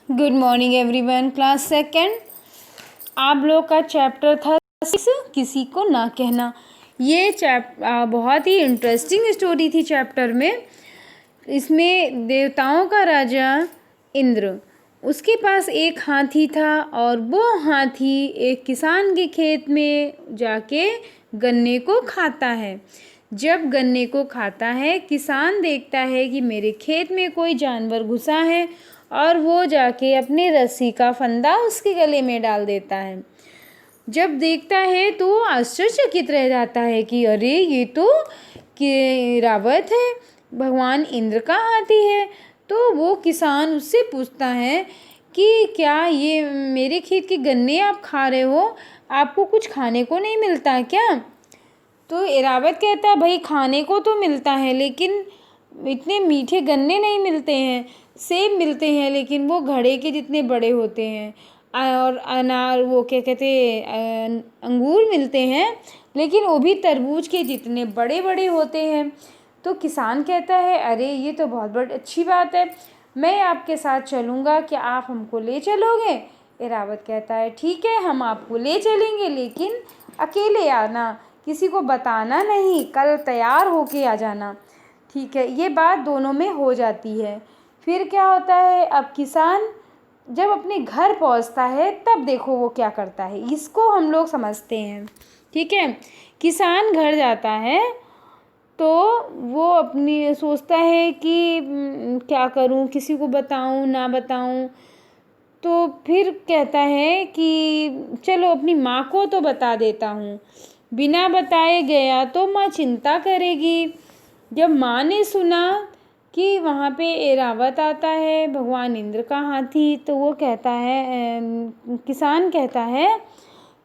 Good morning everyone. Class second आप लोग का चैप्टर था किसी को ना कहना। ये बहुत ही इंटरेस्टिंग स्टोरी थी चैप्टर में। इसमें देवताओं का राजा इंद्र, उसके पास एक हाथी था और वो हाथी एक किसान के खेत में जाके गन्ने को खाता है। जब गन्ने को खाता है, किसान देखता है कि मेरे खेत में कोई जानवर घुसा है और वो जाके अपनी रस्सी का फंदा उसके गले में डाल देता है। जब देखता है तो वो आश्चर्यचकित रह जाता है कि अरे ये तो कि रावत है, भगवान इंद्र का हाथी है। तो वो किसान उससे पूछता है कि क्या ये मेरे खेत के गन्ने आप खा रहे हो, आपको कुछ खाने को नहीं मिलता क्या? तो एरावत कहता है भाई खाने को तो मिलता है लेकिन इतने मीठे गन्ने नहीं मिलते हैं। सेब मिलते हैं लेकिन वो घड़े के जितने बड़े होते हैं, और अनार वो क्या कहते अंगूर मिलते हैं लेकिन वो भी तरबूज के जितने बड़े बड़े होते हैं। तो किसान कहता है अरे ये तो बहुत बड़ी अच्छी बात है, मैं आपके साथ चलूँगा, क्या आप हमको ले चलोगे? एरावत कहता है ठीक है, हम आपको ले चलेंगे लेकिन अकेले आना, किसी को बताना नहीं, कल तैयार होके आ जाना। ठीक है, ये बात दोनों में हो जाती है। फिर क्या होता है, अब किसान जब अपने घर पहुंचता है तब देखो वो क्या करता है, इसको हम लोग समझते हैं। ठीक है, किसान घर जाता है तो वो अपनी सोचता है कि क्या करूं, किसी को बताऊं ना बताऊं। तो फिर कहता है कि चलो अपनी माँ को तो बता देता हूँ, बिना बताए गया तो माँ चिंता करेगी। जब माँ ने सुना कि वहाँ पे एरावत आता है, भगवान इंद्र का हाथी, तो वो कहता है किसान कहता है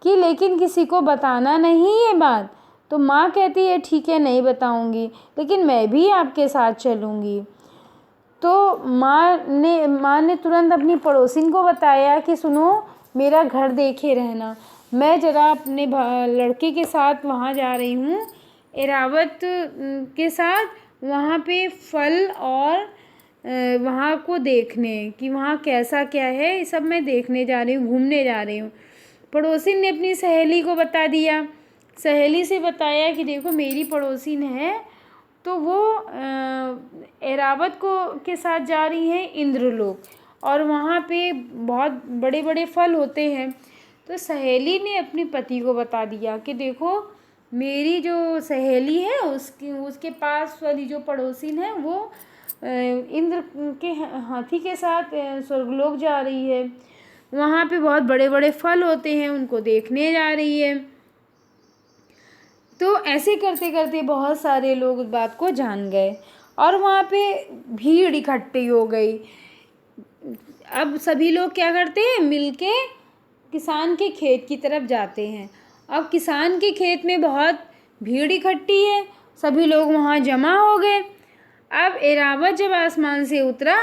कि लेकिन किसी को बताना नहीं ये बात। तो माँ कहती है ठीक है नहीं बताऊँगी, लेकिन मैं भी आपके साथ चलूँगी। तो माँ ने तुरंत अपनी पड़ोसिन को बताया कि सुनो मेरा घर देखे रहना, मैं ज़रा अपने लड़के के साथ वहाँ जा रही हूँ एरावत के साथ, वहाँ पे फल और वहाँ को देखने कि वहाँ कैसा क्या है, ये सब मैं देखने जा रही हूँ, घूमने जा रही हूँ। पड़ोसिन ने अपनी सहेली को बता दिया, सहेली से बताया कि देखो मेरी पड़ोसिन है, तो वो एरावत को के साथ जा रही हैं इंद्रलोक और वहाँ पे बहुत बड़े बड़े फल होते हैं। तो सहेली ने अपने पति को बता दिया कि देखो मेरी जो सहेली है उसके पास वाली जो पड़ोसिन है वो इंद्र के हाथी के साथ स्वर्गलोक जा रही है, वहाँ पे बहुत बड़े बड़े फल होते हैं, उनको देखने जा रही है। तो ऐसे करते करते बहुत सारे लोग उस बात को जान गए और वहाँ पे भीड़ इकट्ठी हो गई। अब सभी लोग क्या करते हैं, मिलके किसान के खेत की तरफ जाते हैं। अब किसान के खेत में बहुत भीड़ इकट्ठी है, सभी लोग वहाँ जमा हो गए। अब एरावत जब आसमान से उतरा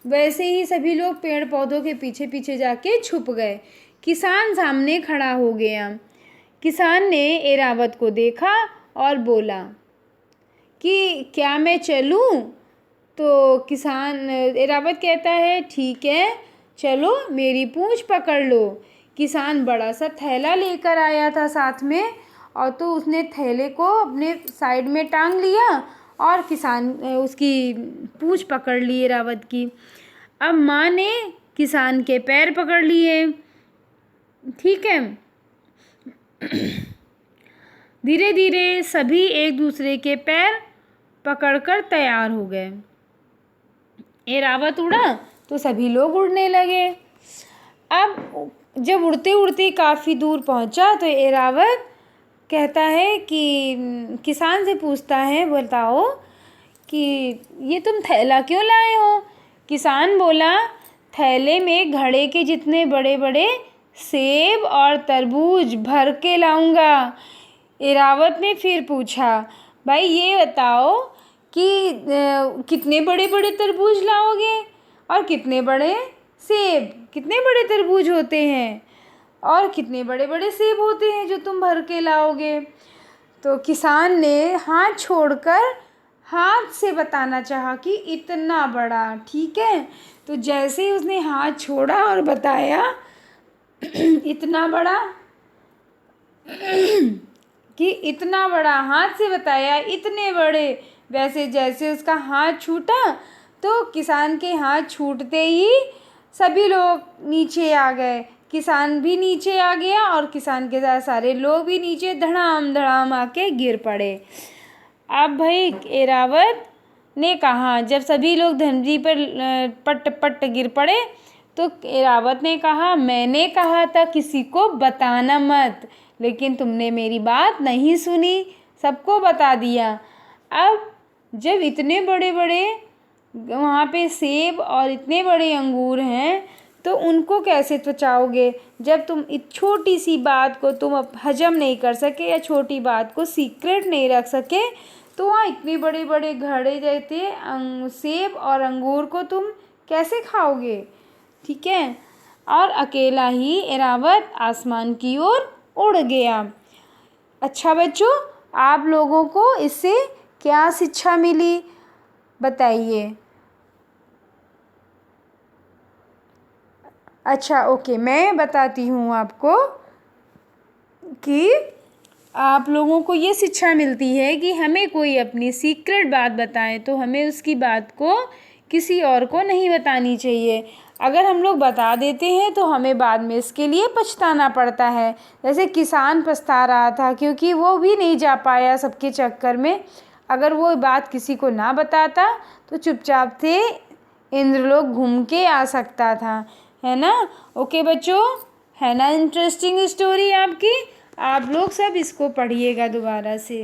वैसे ही सभी लोग पेड़ पौधों के पीछे पीछे जाके छुप गए। किसान सामने खड़ा हो गया। किसान ने एरावत को देखा और बोला कि क्या मैं चलूं? तो किसान एरावत कहता है ठीक है चलो, मेरी पूंछ पकड़ लो। किसान बड़ा सा थैला लेकर आया था साथ में, और तो उसने थैले को अपने साइड में टांग लिया और किसान उसकी पूंछ पकड़ ली एरावत की। अब माँ ने किसान के पैर पकड़ लिए। ठीक है, धीरे धीरे सभी एक दूसरे के पैर पकड़कर तैयार हो गए। एरावत उड़ा तो सभी लोग उड़ने लगे। अब जब उड़ते उड़ते काफ़ी दूर पहुंचा तो एरावत कहता है कि किसान से पूछता है बताओ कि ये तुम थैला क्यों लाए हो? किसान बोला थैले में घड़े के जितने बड़े बड़े सेब और तरबूज भर के लाऊंगा। एरावत ने फिर पूछा भाई ये बताओ कि कितने बड़े बड़े तरबूज लाओगे और कितने बड़े सेब, कितने बड़े तरबूज होते हैं और कितने बड़े बड़े सेब होते हैं जो तुम भर के लाओगे? तो किसान ने हाथ छोड़कर हाथ से बताना चाहा कि इतना बड़ा। ठीक है, तो जैसे ही उसने हाथ छोड़ा और बताया इतना बड़ा कि इतना बड़ा, हाथ से बताया इतने बड़े। वैसे जैसे उसका हाथ छूटा तो किसान के हाथ छूटते ही सभी लोग नीचे आ गए। किसान भी नीचे आ गया और किसान के साथ सारे लोग भी नीचे धड़ाम धड़ाम आके गिर पड़े। अब भाई एरावत ने कहा, जब सभी लोग धनजी पर पट पट गिर पड़े तो एरावत ने कहा, मैंने कहा था किसी को बताना मत, लेकिन तुमने मेरी बात नहीं सुनी, सबको बता दिया। अब जब इतने बड़े बड़े वहाँ पे सेब और इतने बड़े अंगूर हैं तो उनको कैसे बचाओगे? जब तुम इस छोटी सी बात को तुम हजम नहीं कर सके या छोटी बात को सीक्रेट नहीं रख सके, तो वहाँ इतने बड़े बड़े घड़े रहते सेब और अंगूर को तुम कैसे खाओगे? ठीक है, और अकेला ही एरावत आसमान की ओर उड़ गया। अच्छा बच्चों, आप लोगों को इससे क्या शिक्षा मिली बताइए? अच्छा ओके, मैं बताती हूँ आपको कि आप लोगों को ये शिक्षा मिलती है कि हमें कोई अपनी सीक्रेट बात बताए तो हमें उसकी बात को किसी और को नहीं बतानी चाहिए। अगर हम लोग बता देते हैं तो हमें बाद में इसके लिए पछताना पड़ता है। जैसे किसान पछता रहा था क्योंकि वो भी नहीं जा पाया सबके चक्कर में। अगर वो बात किसी को ना बताता तो चुपचाप से इंद्रलोक घूम के आ सकता था, है ना। ओके बच्चों, है ना इंटरेस्टिंग स्टोरी आपकी? आप लोग सब इसको पढ़िएगा दोबारा से।